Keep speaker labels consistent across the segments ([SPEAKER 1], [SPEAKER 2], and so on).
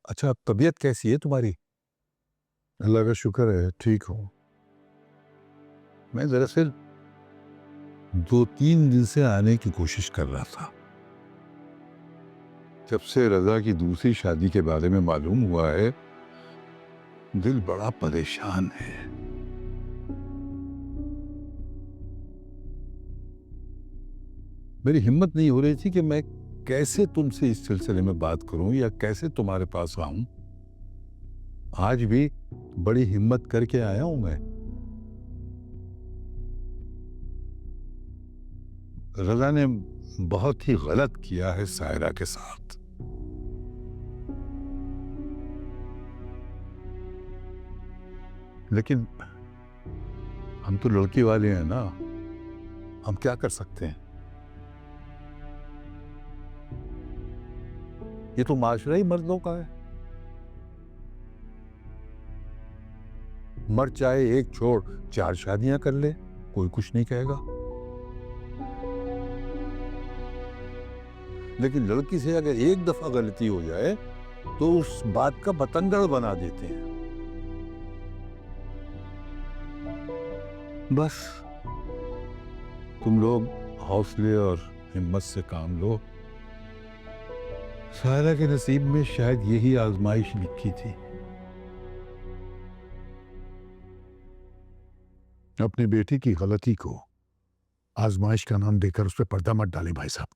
[SPEAKER 1] अच्छा, तबीयत कैसी है तुम्हारी?
[SPEAKER 2] अल्लाह का शुक्र है, ठीक हूँ।
[SPEAKER 1] मैं दरअसल 2-3 दिन से आने की कोशिश कर रहा था। जब से रज़ा की दूसरी शादी के बारे में मालूम हुआ है, दिल बड़ा परेशान है। मेरी हिम्मत नहीं हो रही थी कि मैं कैसे तुमसे इस सिलसिले में बात करूं या कैसे तुम्हारे पास आऊं। आज भी बड़ी हिम्मत करके आया हूं मैं। रज़ा ने बहुत ही गलत किया है सायरा के साथ। लेकिन हम तो लड़की वाले हैं ना, हम क्या कर सकते हैं? ये तो माशरा ही मर्दों का है। मर्द चाहे एक छोड़ 4 शादियां कर ले, कोई कुछ नहीं कहेगा। लेकिन लड़की से अगर एक दफा गलती हो जाए तो उस बात का बतंगड़ बना देते हैं। बस तुम लोग हौसले और हिम्मत से काम लो। सायरा के नसीब में शायद यही आजमाइश लिखी थी।
[SPEAKER 2] अपनी बेटी की गलती को आजमाइश का नाम देकर उस पर पर्दा मत डालें भाई साहब।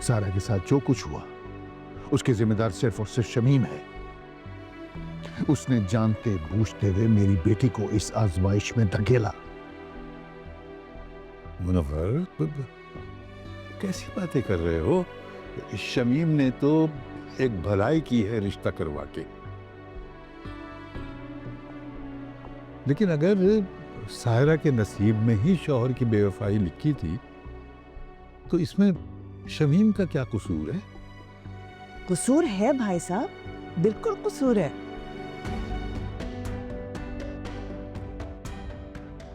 [SPEAKER 2] सारा के साथ जो कुछ हुआ, उसके जिम्मेदार सिर्फ और सिर्फ शमीम है। उसने जानते बूझते हुए मेरी बेटी को इस आजमाइश में धकेला।
[SPEAKER 1] मुनव्वर, कैसी बातें कर रहे हो? शमीम ने तो एक भलाई की है रिश्ता करवा के। लेकिन अगर सायरा के नसीब में ही शौहर की बेवफाई लिखी थी तो इसमें शमीम का क्या कसूर है?
[SPEAKER 3] कसूर है भाई साहब, बिल्कुल कसूर है।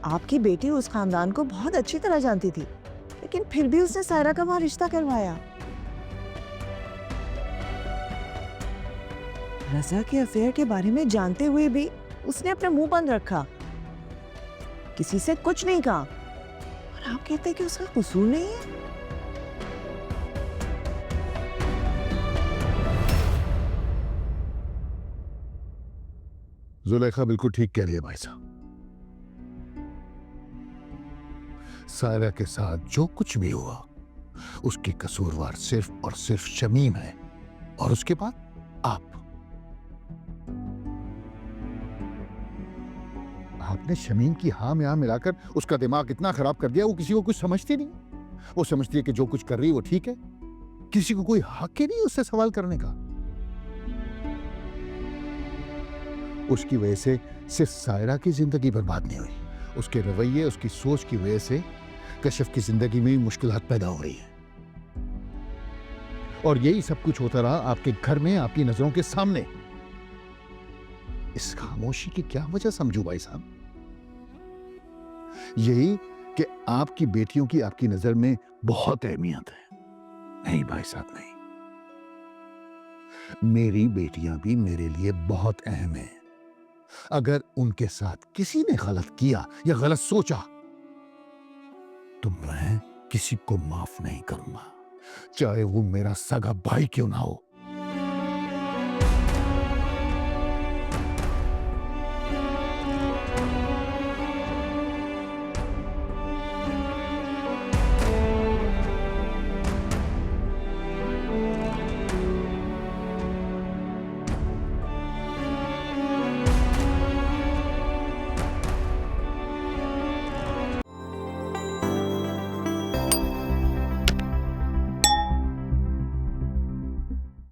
[SPEAKER 3] आपकी बेटी उस खानदान को बहुत अच्छी तरह जानती थी, लेकिन फिर भी उसने सायरा का वहां रिश्ता करवाया। रज़ा के अफेयर के बारे में जानते हुए भी उसने अपना मुंह बंद रखा, किसी से कुछ नहीं कहा। और आप कहते हैं कि उसका कसूर नहीं है?
[SPEAKER 2] जुलेखा बिल्कुल ठीक कह रही है भाई साहब। सायरा के साथ जो कुछ भी हुआ, उसकी कसूरवार सिर्फ और सिर्फ शमीम है, और उसके बाद आप। आपने शमीम की हाँ में हाँ मिलाकर उसका दिमाग इतना खराब कर दिया, वो किसी को कुछ समझती नहीं। वो समझती है कि जो कुछ कर रही है वो ठीक है। किसी को कोई हक ही नहीं उससे सवाल करने का। उसकी वजह से सिर्फ सायरा की जिंदगी बर्बाद नहीं हुई, उसके रवैये, उसकी सोच की वजह से कशिफ की जिंदगी में भी मुश्किलात पैदा हो रही है। और यही सब कुछ होता रहा आपके घर में, आपकी नजरों के सामने। इस खामोशी की क्या वजह समझू भाई साहब? यही कि आपकी बेटियों की आपकी नजर में बहुत अहमियत है। नहीं भाई साहब, नहीं। मेरी बेटियां भी मेरे लिए बहुत अहम हैं। अगर उनके साथ किसी ने गलत किया या गलत सोचा तो मैं किसी को माफ नहीं करूंगा, चाहे वो मेरा सगा भाई क्यों ना हो।